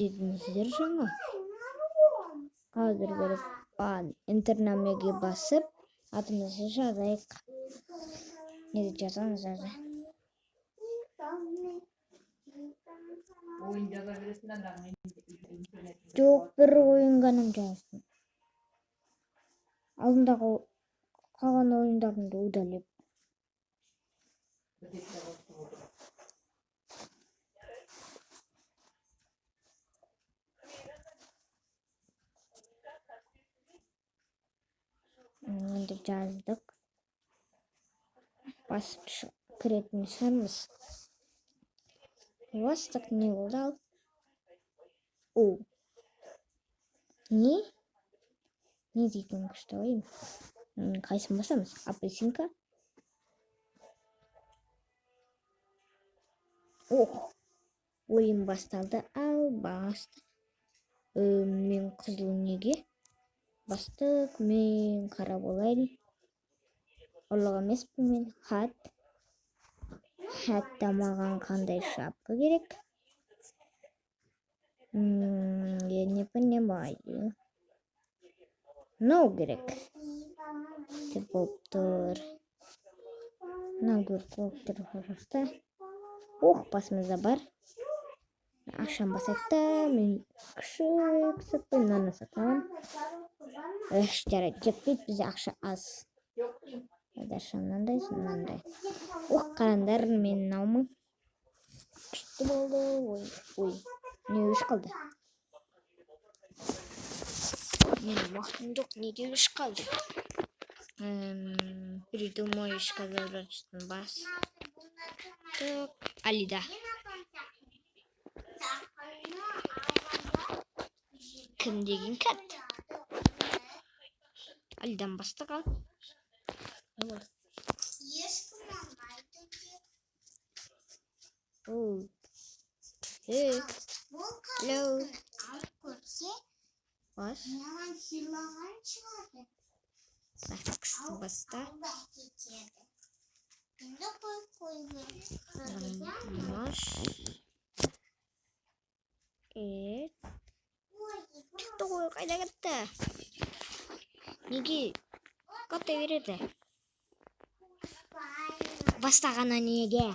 Dedinizler жаңа. Қазір бір интернамеге басып, атымызды жазайық. Не жазамыз азы? Oyun yazabilirsin ama Жоқ, бір ойын ғана жаздым. Алдындағы қалған ойындарымды удалеп. Енді жаздық. Басып кіретін шығармыз. Бастық не болды ал? О. Не? Не дейтін күшті ойын? Қайсын басамыз? Апельсинка? Ох. Ойын басталды. Ал басты. Мен қызыл неге? Бастық, мен қара болайын. Ұрлық емеспін мен. Хат. Хатта маған қандай шапка керек? Не понимаю. Мынау керек. Деп болып тұр. Мынау керек болып тұр жақта. Ох, басымызда бар. Ақшам басайық та, мен күшік сатпаймын, мынаны сатамын. Жарайды, жетпейді, бізде ақша аз. Дальше мынандай. Ох, қараңдар, мен мынаумын. Күшті болды. Ой. Не өш қалды? Менің уақытым жоқ, неге өш қалды? Придумаешь, когда врачтың бас. Так, Алида. Кім деген кәт? Алидан бастық ал. Hello. Бас. Так, баста. Маш. Çıktı koy, kayda gitti. Неге? Каттай береді. Бастағана неге?